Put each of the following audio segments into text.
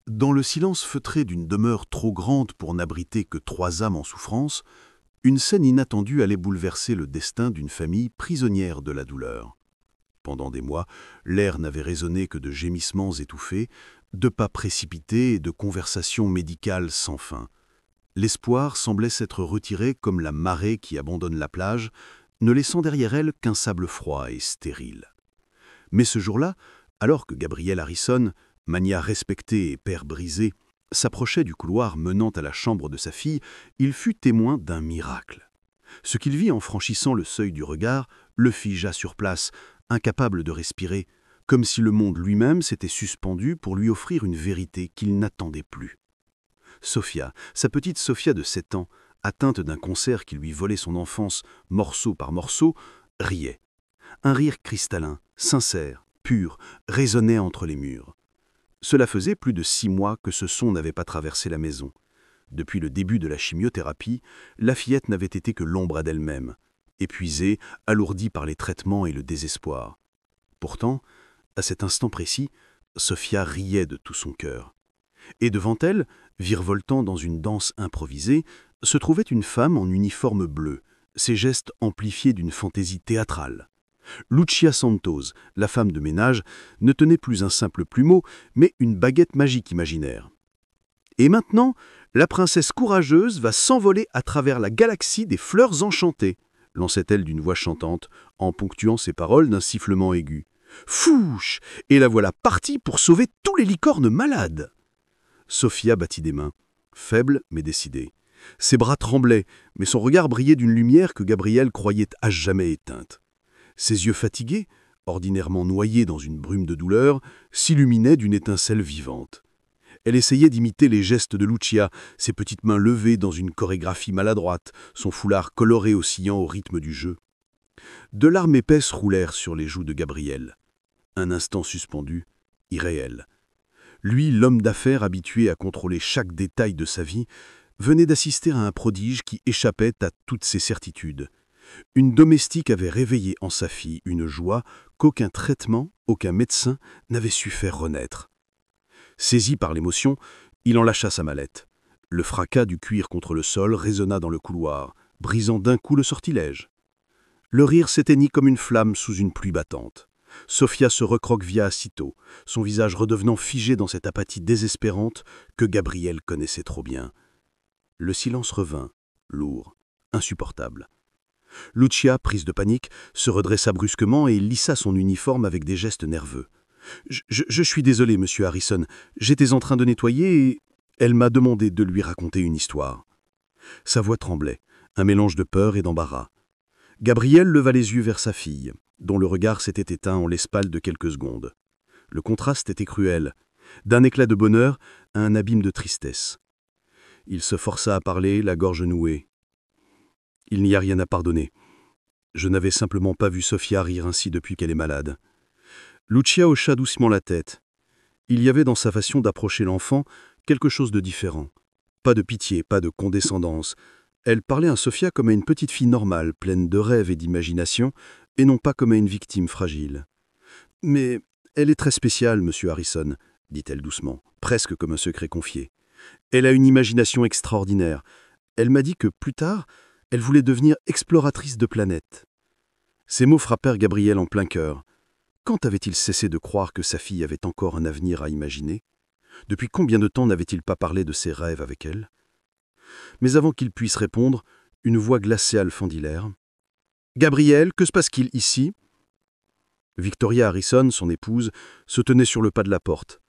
Dans le silence feutré d'une demeure trop grande pour n'abriter que 3 âmes en souffrance, une scène inattendue allait bouleverser le destin d'une famille prisonnière de la douleur. Pendant des mois, l'air n'avait résonné que de gémissements étouffés, de pas précipités et de conversations médicales sans fin. L'espoir semblait s'être retiré comme la marée qui abandonne la plage, ne laissant derrière elle qu'un sable froid et stérile. Mais ce jour-là, alors que Gabriel Harrison, magnat respecté et père brisé, s'approchait du couloir menant à la chambre de sa fille, il fut témoin d'un miracle. Ce qu'il vit en franchissant le seuil du regard le figea sur place, incapable de respirer, comme si le monde lui-même s'était suspendu pour lui offrir une vérité qu'il n'attendait plus. Sophia, sa petite Sophia de 7 ans, atteinte d'un cancer qui lui volait son enfance morceau par morceau, riait. Un rire cristallin, sincère, pur, résonnait entre les murs. Cela faisait plus de 6 mois que ce son n'avait pas traversé la maison. Depuis le début de la chimiothérapie, la fillette n'avait été que l'ombre d'elle-même, épuisée, alourdie par les traitements et le désespoir. Pourtant, à cet instant précis, Sophia riait de tout son cœur. Et devant elle, virevoltant dans une danse improvisée, se trouvait une femme en uniforme bleu, ses gestes amplifiés d'une fantaisie théâtrale. Lucia Santos, la femme de ménage, ne tenait plus un simple plumeau, mais une baguette magique imaginaire. Et maintenant, la princesse courageuse va s'envoler à travers la galaxie des fleurs enchantées, lançait-elle d'une voix chantante, en ponctuant ses paroles d'un sifflement aigu. Fouche! Et la voilà partie pour sauver tous les licornes malades! Sophia battit des mains, faible mais décidée. Ses bras tremblaient, mais son regard brillait d'une lumière que Gabriel croyait à jamais éteinte. Ses yeux fatigués, ordinairement noyés dans une brume de douleur, s'illuminaient d'une étincelle vivante. Elle essayait d'imiter les gestes de Lucia, ses petites mains levées dans une chorégraphie maladroite, son foulard coloré oscillant au rythme du jeu. 2 larmes épaisses roulèrent sur les joues de Gabriel. Un instant suspendu, irréel. Lui, l'homme d'affaires habitué à contrôler chaque détail de sa vie, venait d'assister à un prodige qui échappait à toutes ses certitudes. Une domestique avait réveillé en sa fille une joie qu'aucun traitement, aucun médecin n'avait su faire renaître. Saisi par l'émotion, il en lâcha sa mallette. Le fracas du cuir contre le sol résonna dans le couloir, brisant d'un coup le sortilège. Le rire s'éteignit comme une flamme sous une pluie battante. Sophia se recroquevilla aussitôt, son visage redevenant figé dans cette apathie désespérante que Gabriel connaissait trop bien. Le silence revint, lourd, insupportable. Lucia, prise de panique, se redressa brusquement et lissa son uniforme avec des gestes nerveux. Je suis désolé, monsieur Harrison. J'étais en train de nettoyer et elle m'a demandé de lui raconter une histoire. » Sa voix tremblait, un mélange de peur et d'embarras. Gabriel leva les yeux vers sa fille, dont le regard s'était éteint en l'espace de quelques secondes. Le contraste était cruel, d'un éclat de bonheur à un abîme de tristesse. Il se força à parler, la gorge nouée. « Il n'y a rien à pardonner. Je n'avais simplement pas vu Sophia rire ainsi depuis qu'elle est malade. » Lucia hocha doucement la tête. Il y avait dans sa façon d'approcher l'enfant quelque chose de différent. Pas de pitié, pas de condescendance. Elle parlait à Sophia comme à une petite fille normale, pleine de rêves et d'imagination, et non pas comme à une victime fragile. « Mais elle est très spéciale, monsieur Harrison, » dit-elle doucement, presque comme un secret confié. « Elle a une imagination extraordinaire. Elle m'a dit que, plus tard, elle voulait devenir exploratrice de planètes. » Ces mots frappèrent Gabriel en plein cœur. Quand avait-il cessé de croire que sa fille avait encore un avenir à imaginer? Depuis combien de temps n'avait-il pas parlé de ses rêves avec elle? Mais avant qu'il puisse répondre, une voix glaciale fendit l'air. « Gabriel, que se passe-t-il ici ?» Victoria Harrison, son épouse, se tenait sur le pas de la porte.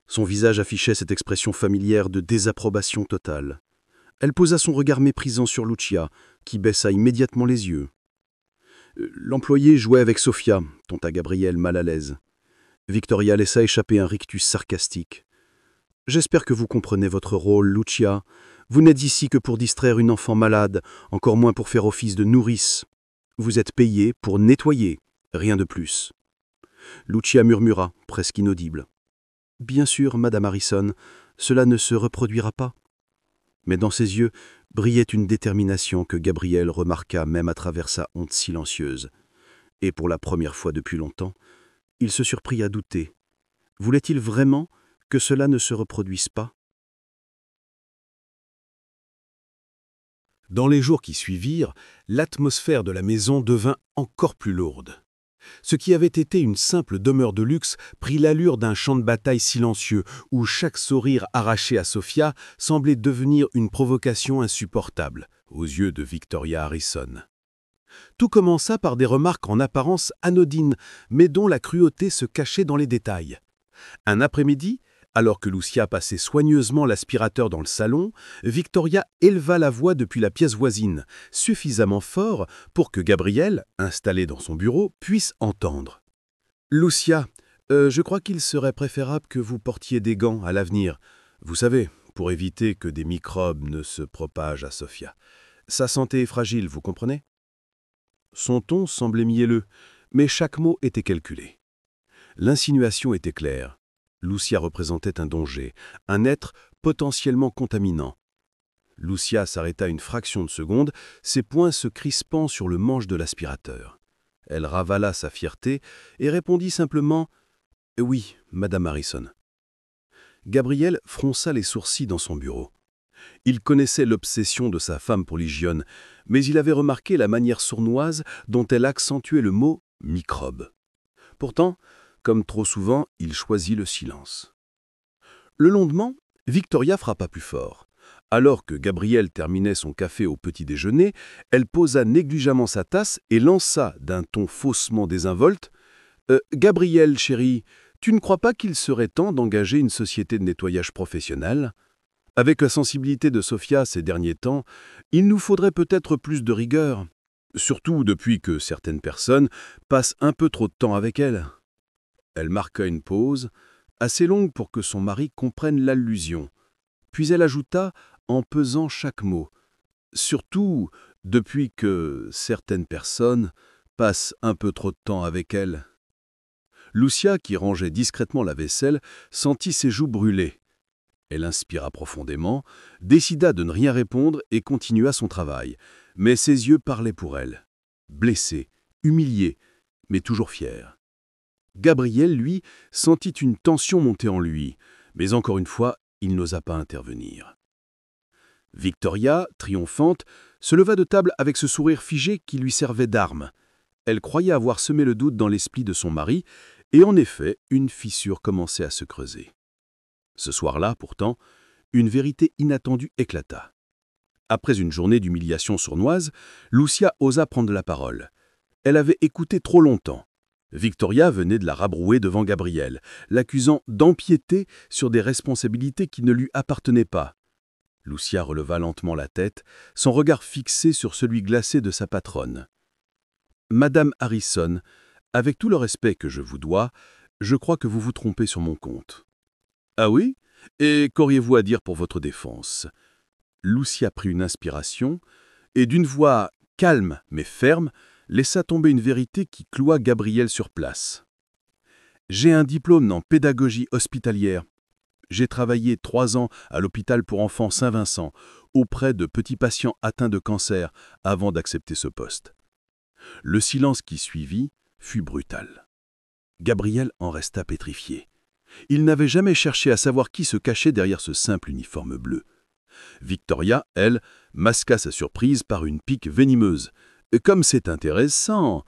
Son visage affichait cette expression familière de désapprobation totale. Elle posa son regard méprisant sur Lucia, qui baissa immédiatement les yeux. L'employé jouait avec Sophia, tonta Gabriel mal à l'aise. Victoria laissa échapper un rictus sarcastique. « J'espère que vous comprenez votre rôle, Lucia. Vous n'êtes ici que pour distraire une enfant malade, encore moins pour faire office de nourrice. Vous êtes payée pour nettoyer, rien de plus. » Lucia murmura, presque inaudible. « Bien sûr, Madame Harrison, cela ne se reproduira pas. » Mais dans ses yeux brillait une détermination que Gabriel remarqua même à travers sa honte silencieuse. Et pour la première fois depuis longtemps, il se surprit à douter. Voulait-il vraiment que cela ne se reproduise pas. Dans les jours qui suivirent, l'atmosphère de la maison devint encore plus lourde. Ce qui avait été une simple demeure de luxe prit l'allure d'un champ de bataille silencieux où chaque sourire arraché à Sophia semblait devenir une provocation insupportable aux yeux de Victoria Harrison. Tout commença par des remarques en apparence anodines, mais dont la cruauté se cachait dans les détails. Un après-midi, alors que Lucia passait soigneusement l'aspirateur dans le salon, Victoria éleva la voix depuis la pièce voisine, suffisamment fort pour que Gabriel, installé dans son bureau, puisse entendre. « Lucia, je crois qu'il serait préférable que vous portiez des gants à l'avenir. Vous savez, pour éviter que des microbes ne se propagent à Sophia. Sa santé est fragile, vous comprenez ?» Son ton semblait mielleux, mais chaque mot était calculé. L'insinuation était claire. Lucia représentait un danger, un être potentiellement contaminant. Lucia s'arrêta une fraction de seconde, ses poings se crispant sur le manche de l'aspirateur. Elle ravala sa fierté et répondit simplement « Oui, Madame Harrison ». Gabriel fronça les sourcils dans son bureau. Il connaissait l'obsession de sa femme pour l'hygiène, mais il avait remarqué la manière sournoise dont elle accentuait le mot « microbe ». Pourtant, comme trop souvent, il choisit le silence. Le lendemain, Victoria frappa plus fort. Alors que Gabriel terminait son café au petit déjeuner, elle posa négligemment sa tasse et lança d'un ton faussement désinvolte « Gabriel, chérie, tu ne crois pas qu'il serait temps d'engager une société de nettoyage professionnelle ? Avec la sensibilité de Sophia ces derniers temps, il nous faudrait peut-être plus de rigueur, surtout depuis que certaines personnes passent un peu trop de temps avec elle. » Elle marqua une pause, assez longue pour que son mari comprenne l'allusion. Puis elle ajouta, en pesant chaque mot, « Surtout depuis que certaines personnes passent un peu trop de temps avec elle. » Lucia, qui rangeait discrètement la vaisselle, sentit ses joues brûler. Elle inspira profondément, décida de ne rien répondre et continua son travail. Mais ses yeux parlaient pour elle. Blessée, humiliée, mais toujours fière. Gabriel, lui, sentit une tension monter en lui, mais encore une fois, il n'osa pas intervenir. Victoria, triomphante, se leva de table avec ce sourire figé qui lui servait d'arme. Elle croyait avoir semé le doute dans l'esprit de son mari, et en effet, une fissure commençait à se creuser. Ce soir-là, pourtant, une vérité inattendue éclata. Après une journée d'humiliation sournoise, Lucia osa prendre la parole. Elle avait écouté trop longtemps. Victoria venait de la rabrouer devant Gabriel, l'accusant d'empiéter sur des responsabilités qui ne lui appartenaient pas. Lucia releva lentement la tête, son regard fixé sur celui glacé de sa patronne. « Madame Harrison, avec tout le respect que je vous dois, je crois que vous vous trompez sur mon compte. »« Ah oui ? Et qu'auriez-vous à dire pour votre défense ?» Lucia prit une inspiration et, d'une voix calme mais ferme, laissa tomber une vérité qui cloua Gabriel sur place. « J'ai un diplôme en pédagogie hospitalière. J'ai travaillé 3 ans à l'hôpital pour enfants Saint-Vincent, auprès de petits patients atteints de cancer, avant d'accepter ce poste. » Le silence qui suivit fut brutal. Gabriel en resta pétrifié. Il n'avait jamais cherché à savoir qui se cachait derrière ce simple uniforme bleu. Victoria, elle, masqua sa surprise par une pique venimeuse. « Comme c'est intéressant!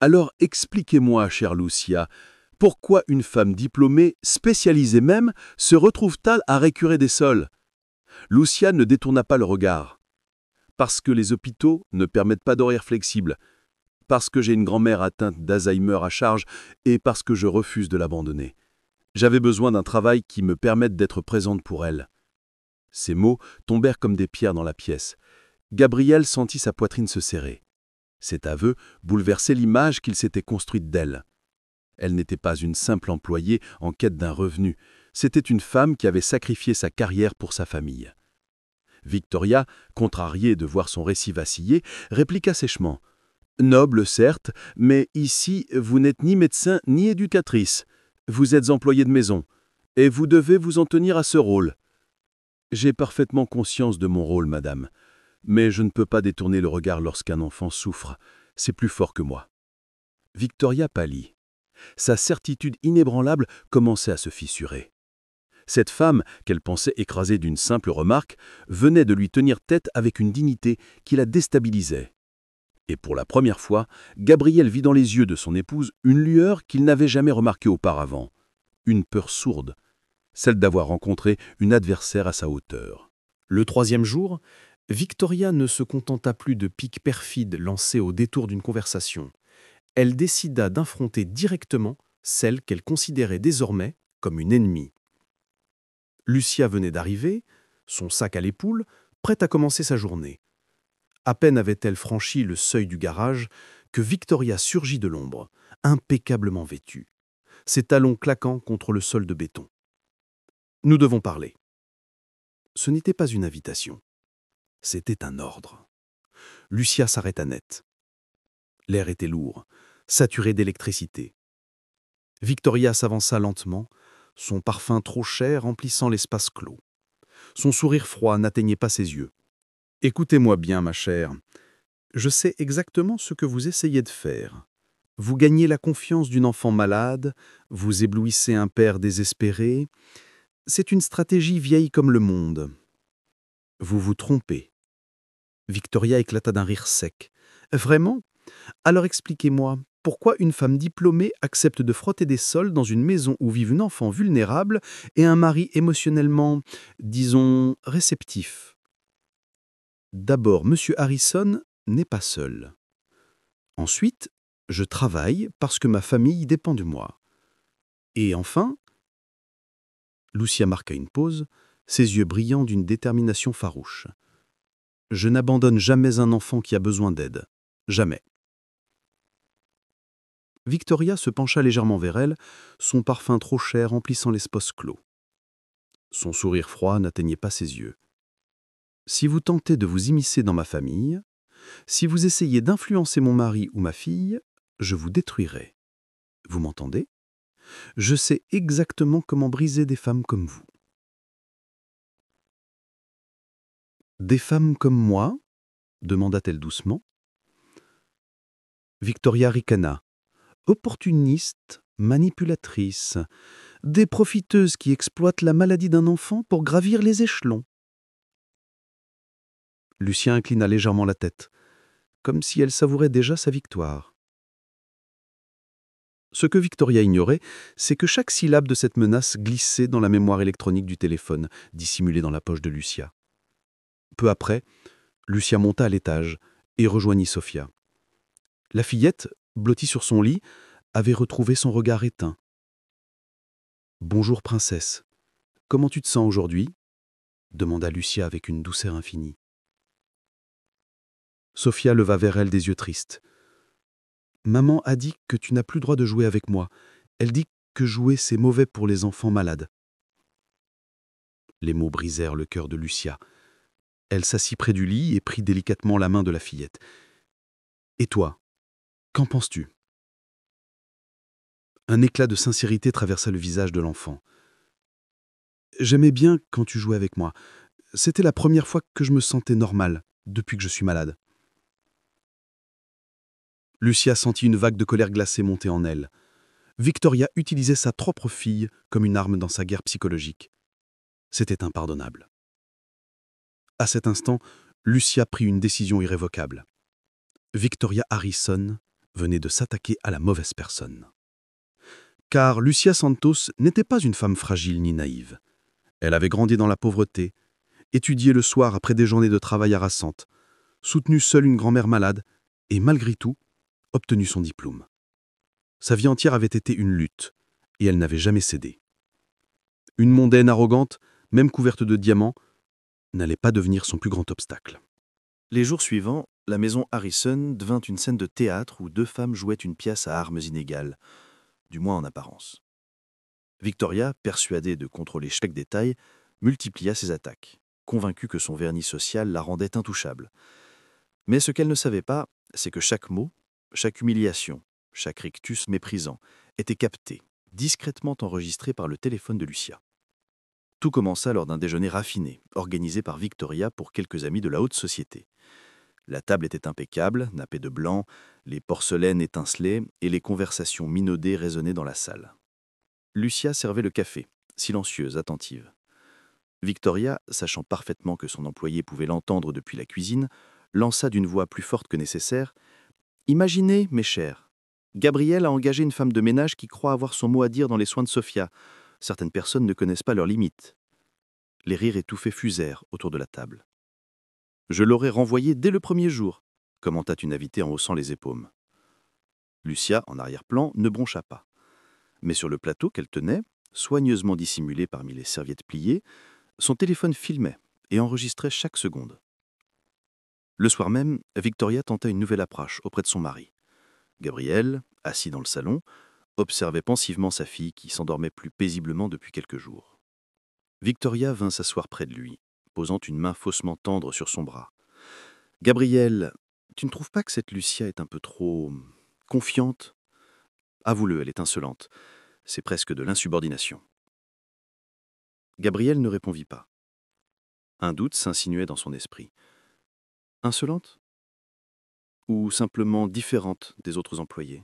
Alors expliquez-moi, chère Lucia, pourquoi une femme diplômée, spécialisée même, se retrouve-t-elle à récurer des sols ?» Lucia ne détourna pas le regard. « Parce que les hôpitaux ne permettent pas d'horaires flexibles, parce que j'ai une grand-mère atteinte d'Alzheimer à charge et parce que je refuse de l'abandonner. J'avais besoin d'un travail qui me permette d'être présente pour elle. » Ces mots tombèrent comme des pierres dans la pièce. Gabriel sentit sa poitrine se serrer. Cet aveu bouleversait l'image qu'il s'était construite d'elle. Elle n'était pas une simple employée en quête d'un revenu, c'était une femme qui avait sacrifié sa carrière pour sa famille. Victoria, contrariée de voir son récit vaciller, répliqua sèchement. « Noble, certes, mais ici, vous n'êtes ni médecin ni éducatrice. Vous êtes employée de maison, et vous devez vous en tenir à ce rôle. » « J'ai parfaitement conscience de mon rôle, madame, mais je ne peux pas détourner le regard lorsqu'un enfant souffre. C'est plus fort que moi. » Victoria pâlit. Sa certitude inébranlable commençait à se fissurer. Cette femme, qu'elle pensait écrasée d'une simple remarque, venait de lui tenir tête avec une dignité qui la déstabilisait. Et pour la première fois, Gabriel vit dans les yeux de son épouse une lueur qu'il n'avait jamais remarquée auparavant. Une peur sourde, celle d'avoir rencontré une adversaire à sa hauteur. Le troisième jour, Victoria ne se contenta plus de piques perfides lancées au détour d'une conversation. Elle décida d'affronter directement celle qu'elle considérait désormais comme une ennemie. Lucia venait d'arriver, son sac à l'épaule, prête à commencer sa journée. À peine avait-elle franchi le seuil du garage que Victoria surgit de l'ombre, impeccablement vêtue, ses talons claquant contre le sol de béton. « Nous devons parler. » Ce n'était pas une invitation, c'était un ordre. Lucia s'arrêta net. L'air était lourd, saturé d'électricité. Victoria s'avança lentement, son parfum trop cher remplissant l'espace clos. Son sourire froid n'atteignait pas ses yeux. « Écoutez-moi bien, ma chère. Je sais exactement ce que vous essayez de faire. Vous gagnez la confiance d'une enfant malade, vous éblouissez un père désespéré. C'est une stratégie vieille comme le monde. Vous vous trompez. » Victoria éclata d'un rire sec. « Vraiment ? Alors expliquez-moi, pourquoi une femme diplômée accepte de frotter des sols dans une maison où vivent une enfant vulnérable et un mari émotionnellement, disons, réceptif ? D'abord, M. Harrison n'est pas seul. Ensuite, je travaille parce que ma famille dépend de moi. Et enfin, Lucia marqua une pause, ses yeux brillants d'une détermination farouche. Je n'abandonne jamais un enfant qui a besoin d'aide. Jamais. Victoria se pencha légèrement vers elle, son parfum trop cher remplissant l'espace clos. Son sourire froid n'atteignait pas ses yeux. Si vous tentez de vous immiscer dans ma famille, si vous essayez d'influencer mon mari ou ma fille, je vous détruirai. Vous m'entendez ? Je sais exactement comment briser des femmes comme vous. Des femmes comme moi ? Demanda-t-elle doucement. Victoria ricana. Opportunistes, manipulatrices, des profiteuses qui exploitent la maladie d'un enfant pour gravir les échelons. Lucien inclina légèrement la tête, comme si elle savourait déjà sa victoire. Ce que Victoria ignorait, c'est que chaque syllabe de cette menace glissait dans la mémoire électronique du téléphone, dissimulée dans la poche de Lucia. Peu après, Lucia monta à l'étage et rejoignit Sophia. La fillette, blottie sur son lit, avait retrouvé son regard éteint. « Bonjour, princesse. Comment tu te sens aujourd'hui ?» demanda Lucia avec une douceur infinie. Sophia leva vers elle des yeux tristes. « Maman a dit que tu n'as plus le droit de jouer avec moi. Elle dit que jouer, c'est mauvais pour les enfants malades. » Les mots brisèrent le cœur de Lucia. Elle s'assit près du lit et prit délicatement la main de la fillette. « Et toi, qu'en penses-tu » Un éclat de sincérité traversa le visage de l'enfant. « J'aimais bien quand tu jouais avec moi. C'était la première fois que je me sentais normale depuis que je suis malade. » Lucia sentit une vague de colère glacée monter en elle. Victoria utilisait sa propre fille comme une arme dans sa guerre psychologique. C'était impardonnable. À cet instant, Lucia prit une décision irrévocable. Victoria Harrison venait de s'attaquer à la mauvaise personne. Car Lucia Santos n'était pas une femme fragile ni naïve. Elle avait grandi dans la pauvreté, étudié le soir après des journées de travail harassantes, soutenu seule une grand-mère malade et, malgré tout, obtenu son diplôme. Sa vie entière avait été une lutte, et elle n'avait jamais cédé. Une mondaine arrogante, même couverte de diamants, n'allait pas devenir son plus grand obstacle. Les jours suivants, la maison Harrison devint une scène de théâtre où deux femmes jouaient une pièce à armes inégales, du moins en apparence. Victoria, persuadée de contrôler chaque détail, multiplia ses attaques, convaincue que son vernis social la rendait intouchable. Mais ce qu'elle ne savait pas, c'est que chaque mot, chaque humiliation, chaque rictus méprisant était capté, discrètement enregistré par le téléphone de Lucia. Tout commença lors d'un déjeuner raffiné, organisé par Victoria pour quelques amis de la haute société. La table était impeccable, nappée de blanc, les porcelaines étincelaient et les conversations minaudées résonnaient dans la salle. Lucia servait le café, silencieuse, attentive. Victoria, sachant parfaitement que son employé pouvait l'entendre depuis la cuisine, lança d'une voix plus forte que nécessaire « Imaginez, mes chers, Gabriel a engagé une femme de ménage qui croit avoir son mot à dire dans les soins de Sophia. Certaines personnes ne connaissent pas leurs limites. » Les rires étouffés fusèrent autour de la table. « Je l'aurais renvoyé dès le premier jour », commenta une invitée en haussant les épaules. Lucia, en arrière-plan, ne broncha pas. Mais sur le plateau qu'elle tenait, soigneusement dissimulé parmi les serviettes pliées, son téléphone filmait et enregistrait chaque seconde. Le soir même, Victoria tenta une nouvelle approche auprès de son mari. Gabriel, assis dans le salon, observait pensivement sa fille qui s'endormait plus paisiblement depuis quelques jours. Victoria vint s'asseoir près de lui, posant une main faussement tendre sur son bras. « Gabriel, tu ne trouves pas que cette Lucia est un peu trop confiante ? Avoue-le, elle est insolente. C'est presque de l'insubordination. » Gabriel ne répondit pas. Un doute s'insinuait dans son esprit. Insolente ? Ou simplement différente des autres employés ?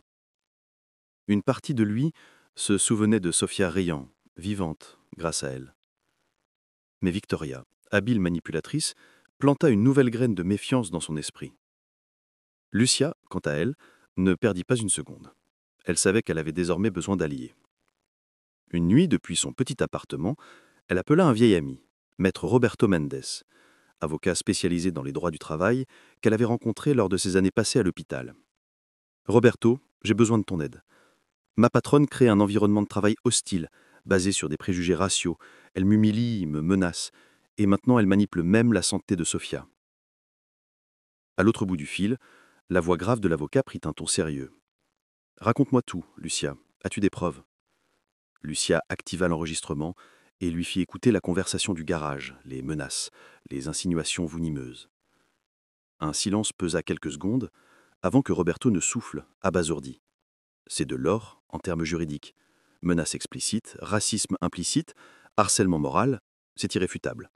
Une partie de lui se souvenait de Sophia riant, vivante, grâce à elle. Mais Victoria, habile manipulatrice, planta une nouvelle graine de méfiance dans son esprit. Lucia, quant à elle, ne perdit pas une seconde. Elle savait qu'elle avait désormais besoin d'alliés. Une nuit, depuis son petit appartement, elle appela un vieil ami, maître Roberto Mendes, avocat spécialisé dans les droits du travail, qu'elle avait rencontré lors de ses années passées à l'hôpital. « Roberto, j'ai besoin de ton aide. Ma patronne crée un environnement de travail hostile, basé sur des préjugés raciaux. Elle m'humilie, me menace, et maintenant elle manipule même la santé de Sophia. » À l'autre bout du fil, la voix grave de l'avocat prit un ton sérieux. « Raconte-moi tout, Lucia. As-tu des preuves ?» Lucia activa l'enregistrement et lui fit écouter la conversation du garage, les menaces, les insinuations venimeuses. Un silence pesa quelques secondes avant que Roberto ne souffle, abasourdi. C'est de l'or en termes juridiques. Menaces explicites, racisme implicite, harcèlement moral, c'est irréfutable.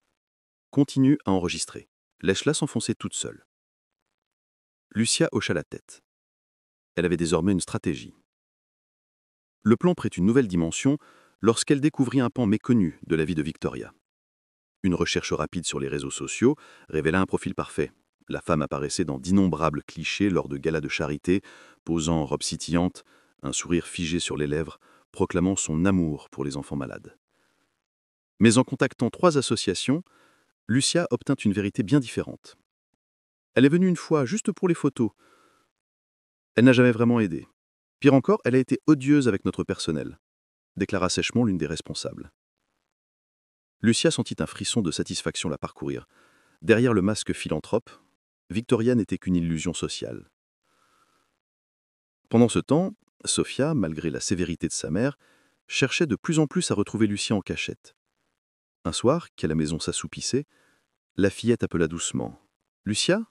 Continue à enregistrer. Laisse-la s'enfoncer toute seule. Lucia hocha la tête. Elle avait désormais une stratégie. Le plan prit une nouvelle dimension lorsqu'elle découvrit un pan méconnu de la vie de Victoria. Une recherche rapide sur les réseaux sociaux révéla un profil parfait. La femme apparaissait dans d'innombrables clichés lors de galas de charité, posant en robe scintillante, un sourire figé sur les lèvres, proclamant son amour pour les enfants malades. Mais en contactant 3 associations, Lucia obtint une vérité bien différente. Elle est venue une fois juste pour les photos. Elle n'a jamais vraiment aidé. Pire encore, elle a été odieuse avec notre personnel, déclara sèchement l'une des responsables. Lucia sentit un frisson de satisfaction la parcourir. Derrière le masque philanthrope, Victoria n'était qu'une illusion sociale. Pendant ce temps, Sophia, malgré la sévérité de sa mère, cherchait de plus en plus à retrouver Lucia en cachette. Un soir, qu'à la maison s'assoupissait, la fillette appela doucement. « Lucia ?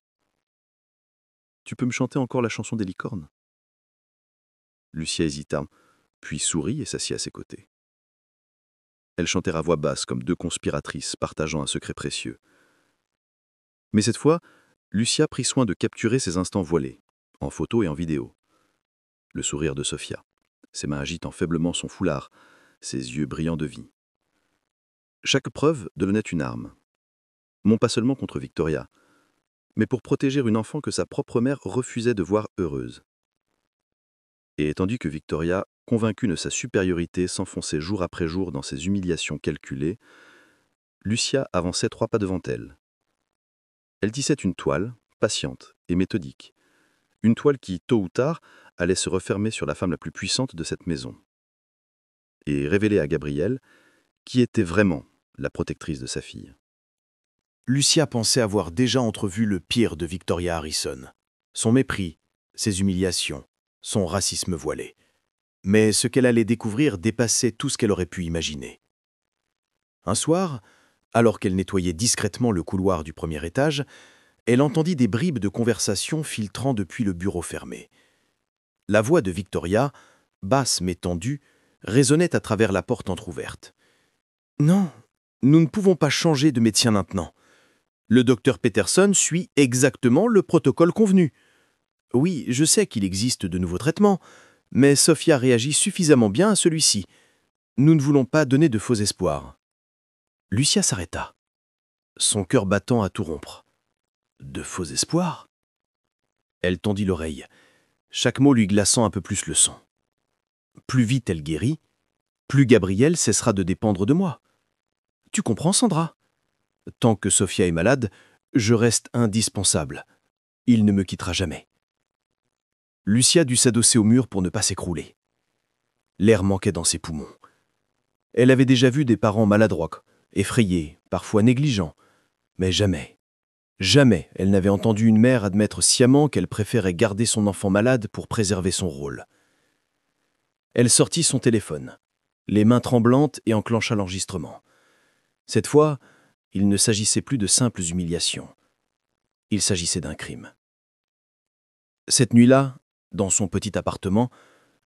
Tu peux me chanter encore la chanson des licornes ?» Lucia hésita, puis sourit et s'assit à ses côtés. Elles chantèrent à voix basse comme 2 conspiratrices partageant un secret précieux. Mais cette fois, Lucia prit soin de capturer ces instants voilés, en photo et en vidéo. Le sourire de Sophia, ses mains agitant faiblement son foulard, ses yeux brillants de vie. Chaque preuve devenait une arme. Non pas seulement contre Victoria, mais pour protéger une enfant que sa propre mère refusait de voir heureuse. Et tandis que Victoria, convaincue de sa supériorité, s'enfonçait jour après jour dans ses humiliations calculées, Lucia avançait 3 pas devant elle. Elle tissait une toile, patiente et méthodique. Une toile qui, tôt ou tard, allait se refermer sur la femme la plus puissante de cette maison. Et révéler à Gabriel qui était vraiment la protectrice de sa fille. Lucia pensait avoir déjà entrevu le pire de Victoria Harrison. Son mépris, ses humiliations, son racisme voilé. Mais ce qu'elle allait découvrir dépassait tout ce qu'elle aurait pu imaginer. Un soir, alors qu'elle nettoyait discrètement le couloir du premier étage, elle entendit des bribes de conversation filtrant depuis le bureau fermé. La voix de Victoria, basse mais tendue, résonnait à travers la porte entr'ouverte. « Non, nous ne pouvons pas changer de médecin maintenant. Le docteur Peterson suit exactement le protocole convenu. Oui, je sais qu'il existe de nouveaux traitements, mais Sophia réagit suffisamment bien à celui-ci. Nous ne voulons pas donner de faux espoirs. Lucia s'arrêta, son cœur battant à tout rompre. De faux espoirs? Elle tendit l'oreille, chaque mot lui glaçant un peu plus le sang. Plus vite elle guérit, plus Gabriel cessera de dépendre de moi. Tu comprends, Sandra? Tant que Sophia est malade, je reste indispensable. Il ne me quittera jamais. Lucia dut s'adosser au mur pour ne pas s'écrouler. L'air manquait dans ses poumons. Elle avait déjà vu des parents maladroits, effrayés, parfois négligents, mais jamais, jamais elle n'avait entendu une mère admettre sciemment qu'elle préférait garder son enfant malade pour préserver son rôle. Elle sortit son téléphone, les mains tremblantes, et enclencha l'enregistrement. Cette fois, il ne s'agissait plus de simples humiliations. Il s'agissait d'un crime. Cette nuit-là, dans son petit appartement,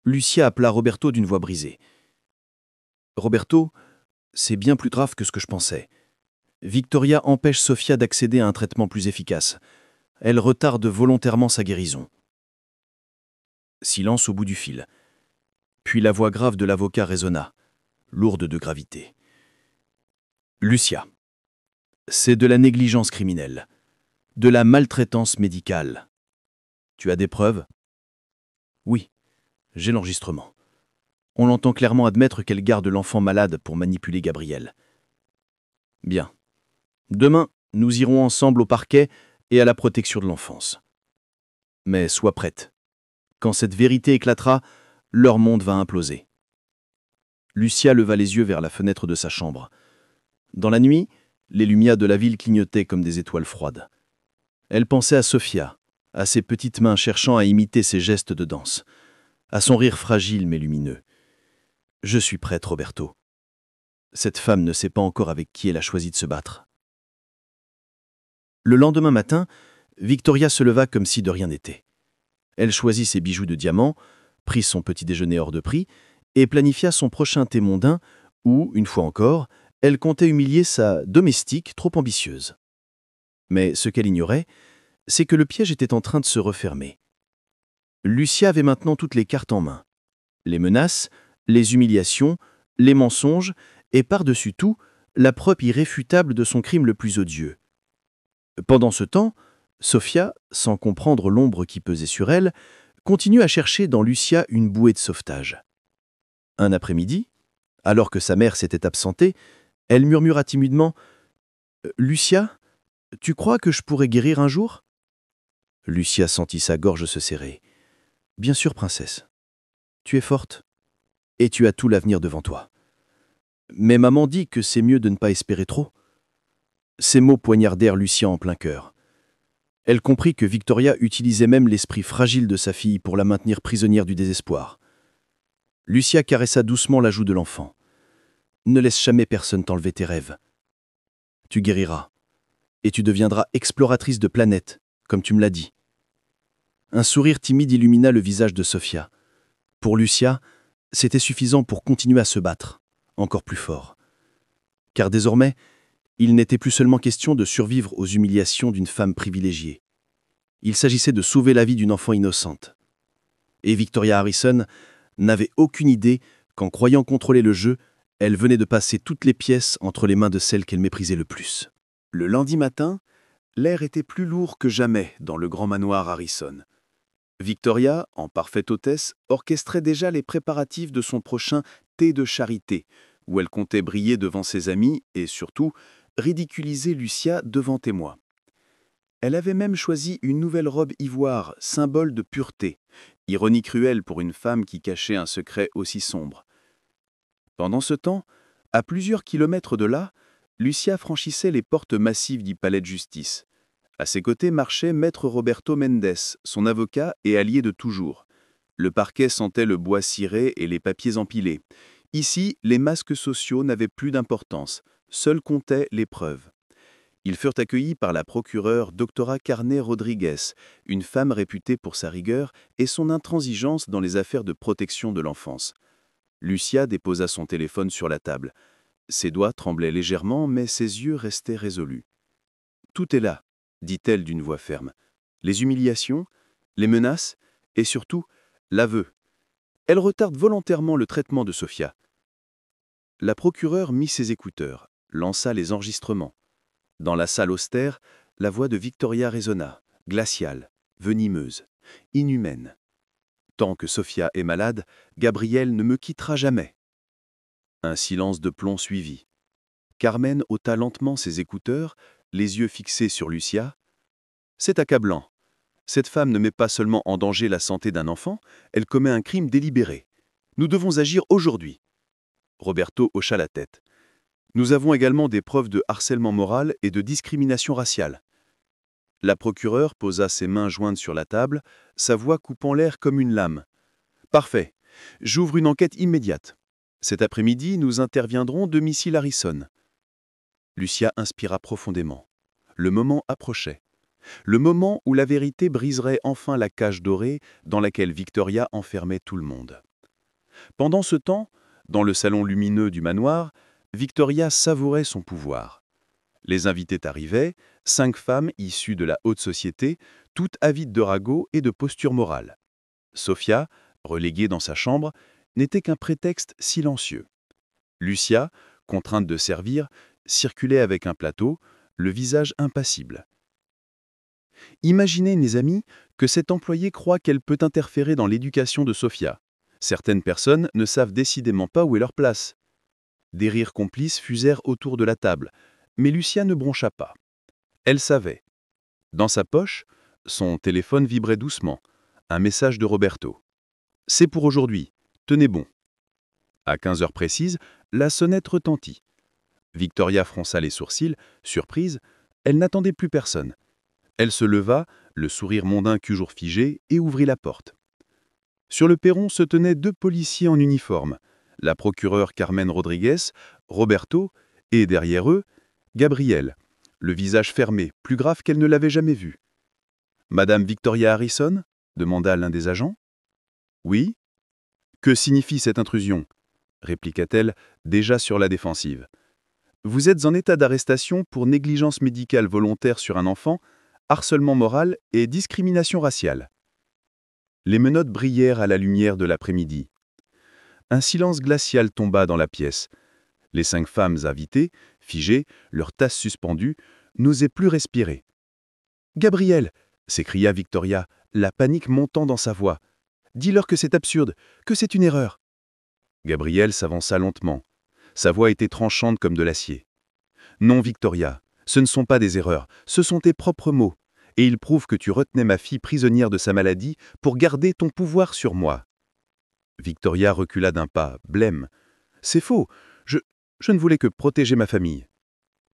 Lucia appela Roberto d'une voix brisée. « Roberto, c'est bien plus grave que ce que je pensais. Victoria empêche Sophia d'accéder à un traitement plus efficace. Elle retarde volontairement sa guérison. » Silence au bout du fil. Puis la voix grave de l'avocat résonna, lourde de gravité. « Lucia, c'est de la négligence criminelle, de la maltraitance médicale. Tu as des preuves? » Oui, j'ai l'enregistrement. On l'entend clairement admettre qu'elle garde l'enfant malade pour manipuler Gabriel. Bien. Demain, nous irons ensemble au parquet et à la protection de l'enfance. Mais sois prête. Quand cette vérité éclatera, leur monde va imploser. Lucia leva les yeux vers la fenêtre de sa chambre. Dans la nuit, les lumières de la ville clignotaient comme des étoiles froides. Elle pensait à Sophia, à ses petites mains cherchant à imiter ses gestes de danse, à son rire fragile mais lumineux. « Je suis prête, Roberto. Cette femme ne sait pas encore avec qui elle a choisi de se battre. » Le lendemain matin, Victoria se leva comme si de rien n'était. Elle choisit ses bijoux de diamant, prit son petit déjeuner hors de prix et planifia son prochain thé mondain où, une fois encore, elle comptait humilier sa domestique trop ambitieuse. Mais ce qu'elle ignorait, c'est que le piège était en train de se refermer. Lucia avait maintenant toutes les cartes en main. Les menaces, les humiliations, les mensonges et par-dessus tout, la preuve irréfutable de son crime le plus odieux. Pendant ce temps, Sophia, sans comprendre l'ombre qui pesait sur elle, continue à chercher dans Lucia une bouée de sauvetage. Un après-midi, alors que sa mère s'était absentée, elle murmura timidement « Lucia, tu crois que je pourrais guérir un jour ?» Lucia sentit sa gorge se serrer. « Bien sûr, princesse. Tu es forte. Et tu as tout l'avenir devant toi. Mais maman dit que c'est mieux de ne pas espérer trop. » Ces mots poignardèrent Lucia en plein cœur. Elle comprit que Victoria utilisait même l'esprit fragile de sa fille pour la maintenir prisonnière du désespoir. Lucia caressa doucement la joue de l'enfant. « Ne laisse jamais personne t'enlever tes rêves. Tu guériras, et tu deviendras exploratrice de planètes, comme tu me l'as dit. » Un sourire timide illumina le visage de Sophia. Pour Lucia, c'était suffisant pour continuer à se battre, encore plus fort. Car désormais, il n'était plus seulement question de survivre aux humiliations d'une femme privilégiée. Il s'agissait de sauver la vie d'une enfant innocente. Et Victoria Harrison n'avait aucune idée qu'en croyant contrôler le jeu, elle venait de passer toutes les pièces entre les mains de celle qu'elle méprisait le plus. Le lundi matin, l'air était plus lourd que jamais dans le grand manoir Harrison. Victoria, en parfaite hôtesse, orchestrait déjà les préparatifs de son prochain thé de charité, où elle comptait briller devant ses amis et, surtout, ridiculiser Lucia devant témoins. Elle avait même choisi une nouvelle robe ivoire, symbole de pureté, ironie cruelle pour une femme qui cachait un secret aussi sombre. Pendant ce temps, à plusieurs kilomètres de là, Lucia franchissait les portes massives du palais de justice. À ses côtés marchait maître Roberto Mendes, son avocat et allié de toujours. Le parquet sentait le bois ciré et les papiers empilés. Ici, les masques sociaux n'avaient plus d'importance, seuls comptaient les preuves. Ils furent accueillis par la procureure Doctora Carnet Rodriguez, une femme réputée pour sa rigueur et son intransigeance dans les affaires de protection de l'enfance. Lucia déposa son téléphone sur la table. Ses doigts tremblaient légèrement, mais ses yeux restaient résolus. « Tout est là », dit-elle d'une voix ferme. « Les humiliations, les menaces et surtout l'aveu. Elle retarde volontairement le traitement de Sophia. La procureure mit ses écouteurs, lança les enregistrements. Dans la salle austère, la voix de Victoria résonna, glaciale, venimeuse, inhumaine. Tant que Sophia est malade, Gabriel ne me quittera jamais. Un silence de plomb suivit. Carmen ôta lentement ses écouteurs, les yeux fixés sur Lucia. C'est accablant. Cette femme ne met pas seulement en danger la santé d'un enfant, elle commet un crime délibéré. Nous devons agir aujourd'hui. Roberto hocha la tête. Nous avons également des preuves de harcèlement moral et de discrimination raciale. La procureure posa ses mains jointes sur la table, sa voix coupant l'air comme une lame. Parfait. J'ouvre une enquête immédiate. Cet après-midi, nous interviendrons domicile Harrison. Lucia inspira profondément. Le moment approchait. Le moment où la vérité briserait enfin la cage dorée dans laquelle Victoria enfermait tout le monde. Pendant ce temps, dans le salon lumineux du manoir, Victoria savourait son pouvoir. Les invités arrivaient, 5 femmes issues de la haute société, toutes avides de ragots et de posture morale. Sophia, reléguée dans sa chambre, n'était qu'un prétexte silencieux. Lucia, contrainte de servir, circulait avec un plateau, le visage impassible. Imaginez, mes amis, que cette employée croit qu'elle peut interférer dans l'éducation de Sophia. Certaines personnes ne savent décidément pas où est leur place. Des rires complices fusèrent autour de la table, mais Lucia ne broncha pas. Elle savait. Dans sa poche, son téléphone vibrait doucement. Un message de Roberto. « C'est pour aujourd'hui. Tenez bon. » À 15 heures précises, la sonnette retentit. Victoria fronça les sourcils, surprise, elle n'attendait plus personne. Elle se leva, le sourire mondain toujours figé, et ouvrit la porte. Sur le perron se tenaient 2 policiers en uniforme, la procureure Carmen Rodriguez, Roberto, et derrière eux, Gabriel, le visage fermé, plus grave qu'elle ne l'avait jamais vu. « Madame Victoria Harrison » demanda l'un des agents. « Oui. »« Que signifie cette intrusion » répliqua-t-elle, déjà sur la défensive. « Vous êtes en état d'arrestation pour négligence médicale volontaire sur un enfant, harcèlement moral et discrimination raciale. » Les menottes brillèrent à la lumière de l'après-midi. Un silence glacial tomba dans la pièce. Les 5 femmes invitées, figées, leurs tasses suspendues, n'osaient plus respirer. « Gabriel !» s'écria Victoria, la panique montant dans sa voix. « Dis-leur que c'est absurde, que c'est une erreur. » Gabriel s'avança lentement. Sa voix était tranchante comme de l'acier. « Non, Victoria, ce ne sont pas des erreurs, ce sont tes propres mots. Et ils prouvent que tu retenais ma fille prisonnière de sa maladie pour garder ton pouvoir sur moi. » Victoria recula d'un pas, blême. « C'est faux, je ne voulais que protéger ma famille. »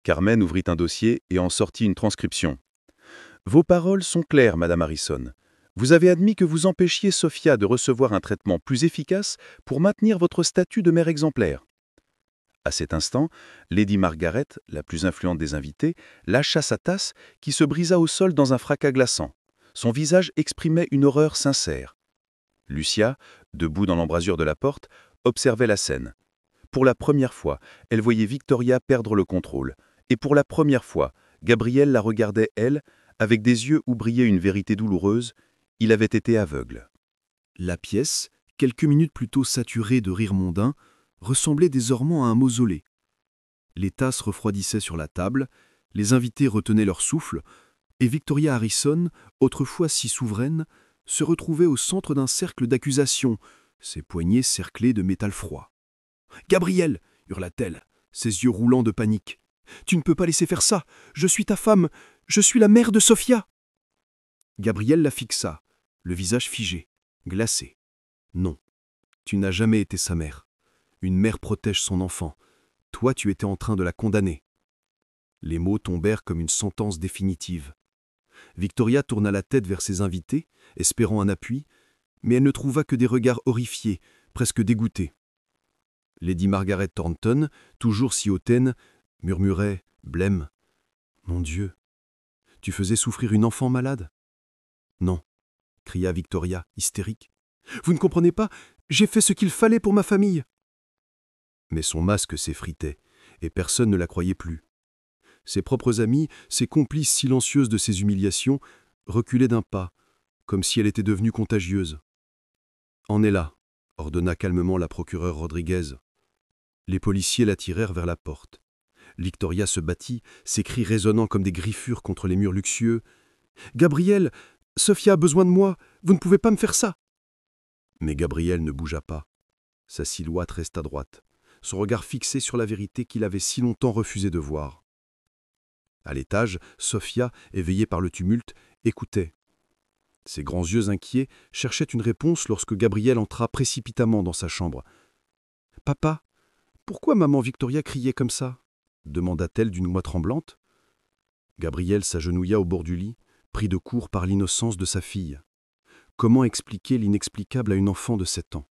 Carmen ouvrit un dossier et en sortit une transcription. « Vos paroles sont claires, Madame Harrison. Vous avez admis que vous empêchiez Sophia de recevoir un traitement plus efficace pour maintenir votre statut de mère exemplaire. » À cet instant, Lady Margaret, la plus influente des invitées, lâcha sa tasse qui se brisa au sol dans un fracas glaçant. Son visage exprimait une horreur sincère. Lucia, debout dans l'embrasure de la porte, observait la scène. Pour la première fois, elle voyait Victoria perdre le contrôle. Et pour la première fois, Gabriel la regardait, elle, avec des yeux où brillait une vérité douloureuse. Il avait été aveugle. La pièce, quelques minutes plus tôt saturée de rires mondains, ressemblait désormais à un mausolée. Les tasses refroidissaient sur la table, les invités retenaient leur souffle, et Victoria Harrison, autrefois si souveraine, se retrouvait au centre d'un cercle d'accusations, ses poignets cerclés de métal froid. « Gabriel !» hurla-t-elle, ses yeux roulants de panique. « Tu ne peux pas laisser faire ça. Je suis ta femme. Je suis la mère de Sophia. » Gabriel la fixa, le visage figé, glacé. « Non, tu n'as jamais été sa mère. Une mère protège son enfant. Toi, tu étais en train de la condamner. » Les mots tombèrent comme une sentence définitive. Victoria tourna la tête vers ses invités, espérant un appui, mais elle ne trouva que des regards horrifiés, presque dégoûtés. Lady Margaret Thornton, toujours si hautaine, murmurait, blême, « Mon Dieu, tu faisais souffrir une enfant malade ?»« Non, » cria Victoria, hystérique. « Vous ne comprenez pas, j'ai fait ce qu'il fallait pour ma famille. » Mais son masque s'effritait, et personne ne la croyait plus. Ses propres amis, ses complices silencieuses de ses humiliations, reculaient d'un pas, comme si elle était devenue contagieuse. « En est là », ordonna calmement la procureure Rodriguez. Les policiers la tirèrent vers la porte. Victoria se battit, ses cris résonnant comme des griffures contre les murs luxueux. « Gabriel, Sophia a besoin de moi, vous ne pouvez pas me faire ça !» Mais Gabriel ne bougea pas. Sa silhouette resta droite, son regard fixé sur la vérité qu'il avait si longtemps refusé de voir. À l'étage, Sophia, éveillée par le tumulte, écoutait. Ses grands yeux inquiets cherchaient une réponse lorsque Gabriel entra précipitamment dans sa chambre. « Papa, pourquoi maman Victoria criait comme ça ?» demanda-t-elle d'une voix tremblante. Gabriel s'agenouilla au bord du lit, pris de court par l'innocence de sa fille. Comment expliquer l'inexplicable à une enfant de 7 ans?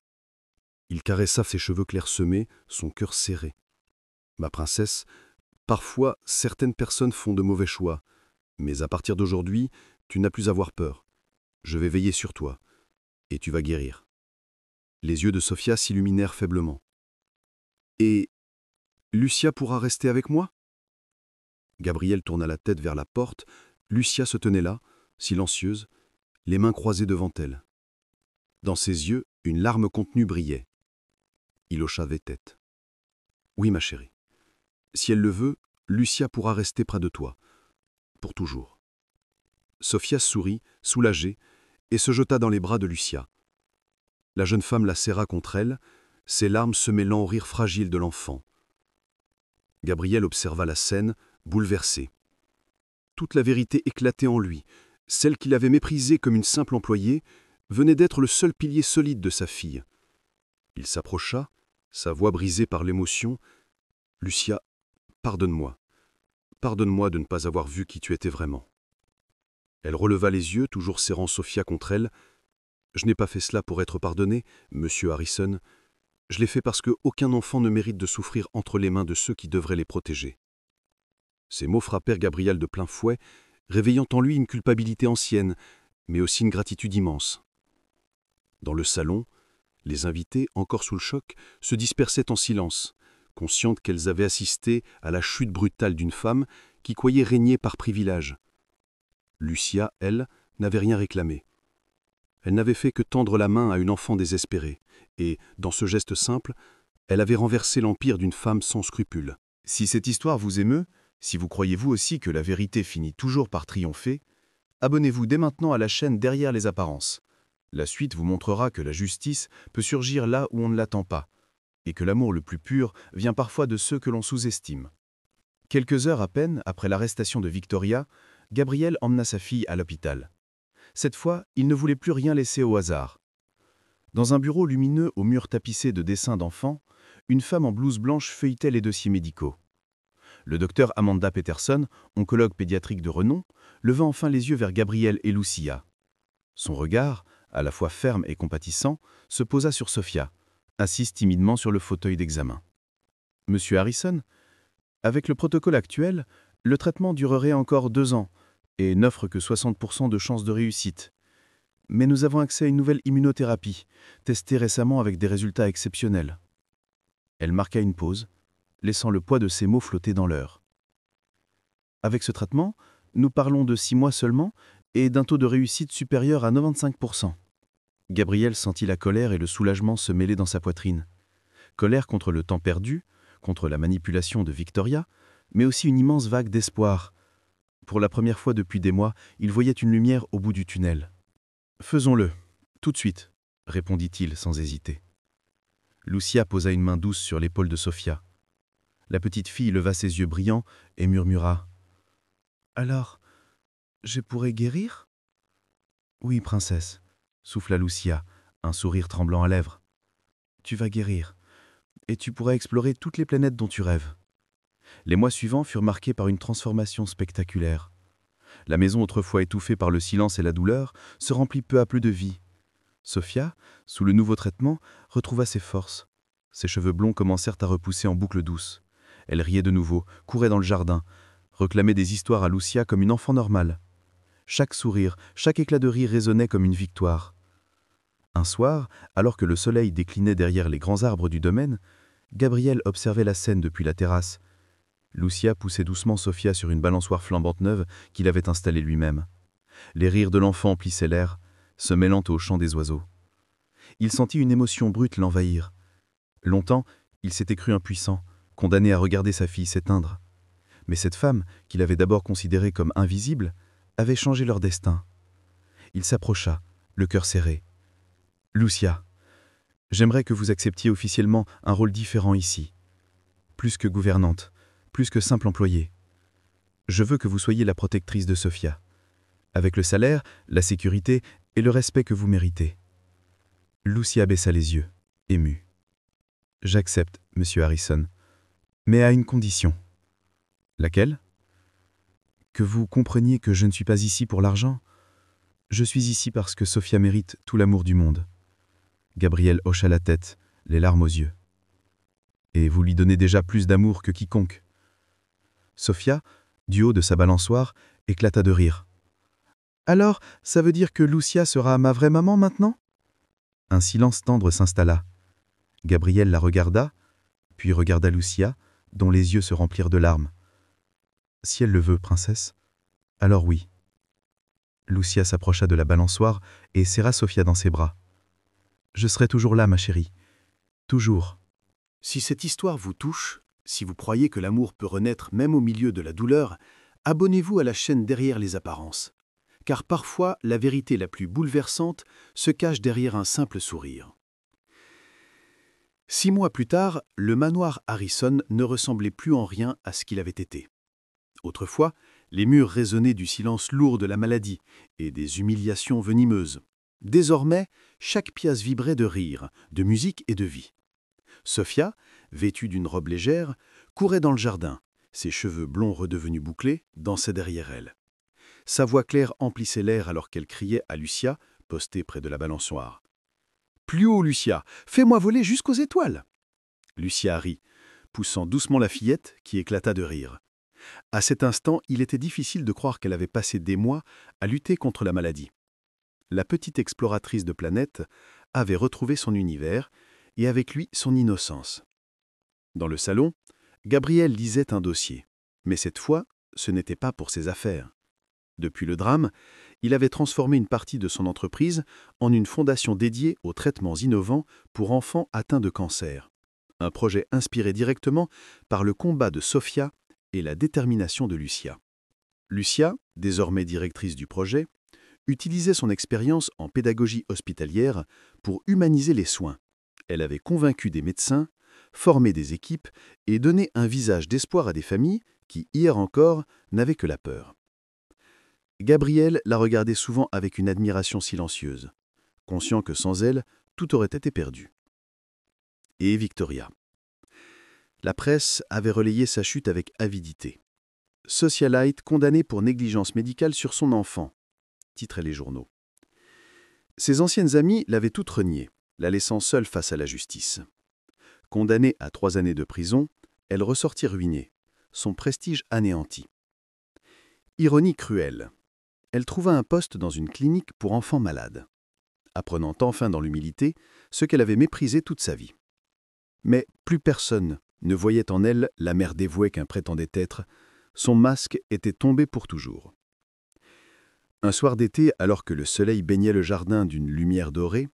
Il caressa ses cheveux clairsemés, son cœur serré. « Ma princesse, parfois certaines personnes font de mauvais choix, mais à partir d'aujourd'hui, tu n'as plus à avoir peur. Je vais veiller sur toi, et tu vas guérir. » Les yeux de Sophia s'illuminèrent faiblement. « Et Lucia pourra rester avec moi ?» Gabriel tourna la tête vers la porte. Lucia se tenait là, silencieuse, les mains croisées devant elle. Dans ses yeux, une larme contenue brillait. Il hocha la tête. « Oui, ma chérie. Si elle le veut, Lucia pourra rester près de toi. Pour toujours. » Sophia sourit, soulagée, et se jeta dans les bras de Lucia. La jeune femme la serra contre elle, ses larmes se mêlant au rire fragile de l'enfant. Gabriel observa la scène, bouleversé. Toute la vérité éclatait en lui. Celle qu'il avait méprisée comme une simple employée venait d'être le seul pilier solide de sa fille. Il s'approcha, sa voix brisée par l'émotion. « Lucia, pardonne-moi. Pardonne-moi de ne pas avoir vu qui tu étais vraiment. » Elle releva les yeux, toujours serrant Sophia contre elle. « Je n'ai pas fait cela pour être pardonné, monsieur Harrison. Je l'ai fait parce qu'aucun enfant ne mérite de souffrir entre les mains de ceux qui devraient les protéger. » Ces mots frappèrent Gabriel de plein fouet, réveillant en lui une culpabilité ancienne, mais aussi une gratitude immense. Dans le salon, les invités, encore sous le choc, se dispersaient en silence, conscientes qu'elles avaient assisté à la chute brutale d'une femme qui croyait régner par privilège. Lucia, elle, n'avait rien réclamé. Elle n'avait fait que tendre la main à une enfant désespérée, et, dans ce geste simple, elle avait renversé l'empire d'une femme sans scrupules. Si cette histoire vous émeut, si vous croyez vous aussi que la vérité finit toujours par triompher, abonnez-vous dès maintenant à la chaîne Derrière les apparences. La suite vous montrera que la justice peut surgir là où on ne l'attend pas, et que l'amour le plus pur vient parfois de ceux que l'on sous-estime. Quelques heures à peine après l'arrestation de Victoria, Gabriel emmena sa fille à l'hôpital. Cette fois, il ne voulait plus rien laisser au hasard. Dans un bureau lumineux aux murs tapissés de dessins d'enfants, une femme en blouse blanche feuilletait les dossiers médicaux. Le docteur Amanda Peterson, oncologue pédiatrique de renom, leva enfin les yeux vers Gabriel et Lucia. Son regard, à la fois ferme et compatissant, se posa sur Sophia, assise timidement sur le fauteuil d'examen. « Monsieur Harrison, avec le protocole actuel, le traitement durerait encore 2 ans et n'offre que 60% de chances de réussite. Mais nous avons accès à une nouvelle immunothérapie, testée récemment avec des résultats exceptionnels. » Elle marqua une pause, laissant le poids de ses mots flotter dans l'air. « Avec ce traitement, nous parlons de 6 mois seulement et d'un taux de réussite supérieur à 95%. » Gabriel sentit la colère et le soulagement se mêler dans sa poitrine. Colère contre le temps perdu, contre la manipulation de Victoria, mais aussi une immense vague d'espoir. Pour la première fois depuis des mois, il voyait une lumière au bout du tunnel. « Faisons-le, tout de suite, » répondit-il sans hésiter. Lucia posa une main douce sur l'épaule de Sophia. La petite fille leva ses yeux brillants et murmura « Alors, je pourrais guérir ?»« Oui, princesse, » souffla Lucia, un sourire tremblant à lèvres. « Tu vas guérir, et tu pourras explorer toutes les planètes dont tu rêves. » Les mois suivants furent marqués par une transformation spectaculaire. La maison autrefois étouffée par le silence et la douleur se remplit peu à peu de vie. Sophia, sous le nouveau traitement, retrouva ses forces. Ses cheveux blonds commencèrent à repousser en boucles douces. Elle riait de nouveau, courait dans le jardin, réclamait des histoires à Lucia comme une enfant normale. Chaque sourire, chaque éclat de rire résonnait comme une victoire. Un soir, alors que le soleil déclinait derrière les grands arbres du domaine, Gabriel observait la scène depuis la terrasse. Lucia poussait doucement Sophia sur une balançoire flambante neuve qu'il avait installée lui-même. Les rires de l'enfant emplissaient l'air, se mêlant au chant des oiseaux. Il sentit une émotion brute l'envahir. Longtemps, Il s'était cru impuissant, condamné à regarder sa fille s'éteindre. Mais cette femme, qu'il avait d'abord considérée comme invisible, avait changé leur destin. Il s'approcha, le cœur serré. « Lucia, j'aimerais que vous acceptiez officiellement un rôle différent ici. Plus que gouvernante, plus que simple employée. Je veux que vous soyez la protectrice de Sophia, avec le salaire, la sécurité et le respect que vous méritez. » Lucia baissa les yeux, émue. « J'accepte, monsieur Harrison, mais à une condition. » « Laquelle ? » « Que vous compreniez que je ne suis pas ici pour l'argent. Je suis ici parce que Sophia mérite tout l'amour du monde. » Gabriel hocha la tête, les larmes aux yeux. « Et vous lui donnez déjà plus d'amour que quiconque. » Sophia, du haut de sa balançoire, éclata de rire. « Alors, ça veut dire que Lucia sera ma vraie maman maintenant ?» Un silence tendre s'installa. Gabriel la regarda, puis regarda Lucia, dont les yeux se remplirent de larmes. « Si elle le veut, princesse, alors oui. » Lucia s'approcha de la balançoire et serra Sophia dans ses bras. « Je serai toujours là, ma chérie. Toujours. » Si cette histoire vous touche, si vous croyez que l'amour peut renaître même au milieu de la douleur, abonnez-vous à la chaîne Derrière les apparences. Car parfois, la vérité la plus bouleversante se cache derrière un simple sourire. 6 mois plus tard, le manoir Harrison ne ressemblait plus en rien à ce qu'il avait été. Autrefois, les murs résonnaient du silence lourd de la maladie et des humiliations venimeuses. Désormais, chaque pièce vibrait de rire, de musique et de vie. Sophia, vêtue d'une robe légère, courait dans le jardin, ses cheveux blonds redevenus bouclés dansaient derrière elle. Sa voix claire emplissait l'air alors qu'elle criait à Lucia, postée près de la balançoire. « Plus haut, Lucia, fais-moi voler jusqu'aux étoiles !» Lucia rit, poussant doucement la fillette qui éclata de rire. À cet instant, il était difficile de croire qu'elle avait passé des mois à lutter contre la maladie. La petite exploratrice de planète avait retrouvé son univers et avec lui son innocence. Dans le salon, Gabriel lisait un dossier, mais cette fois, ce n'était pas pour ses affaires. Depuis le drame, il avait transformé une partie de son entreprise en une fondation dédiée aux traitements innovants pour enfants atteints de cancer. Un projet inspiré directement par le combat de Sophia et la détermination de Lucia. Lucia, désormais directrice du projet, utilisait son expérience en pédagogie hospitalière pour humaniser les soins. Elle avait convaincu des médecins, formé des équipes et donné un visage d'espoir à des familles qui, hier encore, n'avaient que la peur. Gabriel la regardait souvent avec une admiration silencieuse, conscient que sans elle, tout aurait été perdu. Et Victoria. La presse avait relayé sa chute avec avidité. Socialite condamné pour négligence médicale sur son enfant, titraient les journaux. Ses anciennes amies l'avaient toute reniée, la laissant seule face à la justice. Condamnée à 3 années de prison, elle ressortit ruinée, son prestige anéanti. Ironie cruelle. Elle trouva un poste dans une clinique pour enfants malades, apprenant enfin dans l'humilité ce qu'elle avait méprisé toute sa vie. Mais plus personne ne voyait en elle la mère dévouée qu'elle prétendait être. Son masque était tombé pour toujours. Un soir d'été, alors que le soleil baignait le jardin d'une lumière dorée,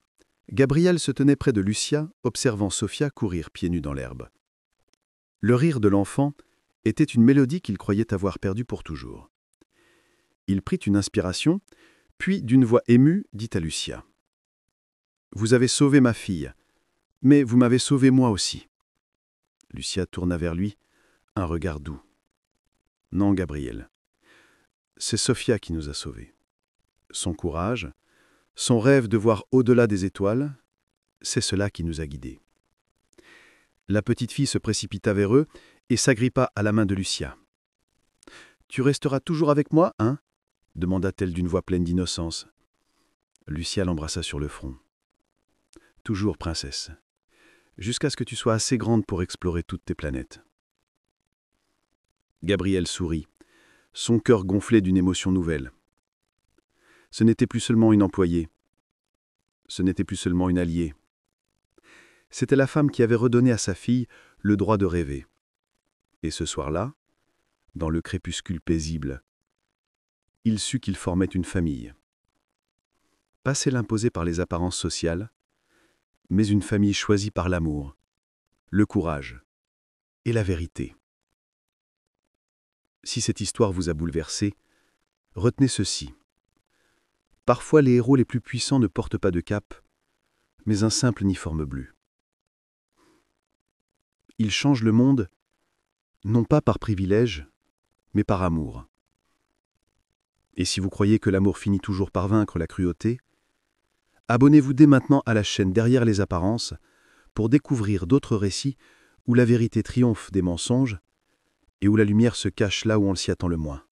Gabriel se tenait près de Lucia, observant Sophia courir pieds nus dans l'herbe. Le rire de l'enfant était une mélodie qu'il croyait avoir perdue pour toujours. Il prit une inspiration, puis d'une voix émue dit à Lucia : « Vous avez sauvé ma fille, mais vous m'avez sauvé moi aussi. » Lucia tourna vers lui, un regard doux. « Non, Gabriel, c'est Sophia qui nous a sauvés. Son courage, son rêve de voir au-delà des étoiles, c'est cela qui nous a guidés. » La petite fille se précipita vers eux et s'agrippa à la main de Lucia. « Tu resteras toujours avec moi, hein ?» demanda-t-elle d'une voix pleine d'innocence. Lucia l'embrassa sur le front. « Toujours, princesse, jusqu'à ce que tu sois assez grande pour explorer toutes tes planètes. » Gabriel sourit, son cœur gonflé d'une émotion nouvelle. Ce n'était plus seulement une employée, ce n'était plus seulement une alliée. C'était la femme qui avait redonné à sa fille le droit de rêver. Et ce soir-là, dans le crépuscule paisible, il sut qu'il formait une famille. Pas celle imposée par les apparences sociales, mais une famille choisie par l'amour, le courage et la vérité. Si cette histoire vous a bouleversé, retenez ceci. Parfois les héros les plus puissants ne portent pas de cape, mais un simple uniforme bleu. Ils changent le monde, non pas par privilège, mais par amour. Et si vous croyez que l'amour finit toujours par vaincre la cruauté, abonnez-vous dès maintenant à la chaîne Derrière les apparences pour découvrir d'autres récits où la vérité triomphe des mensonges et où la lumière se cache là où on le s'y attend le moins.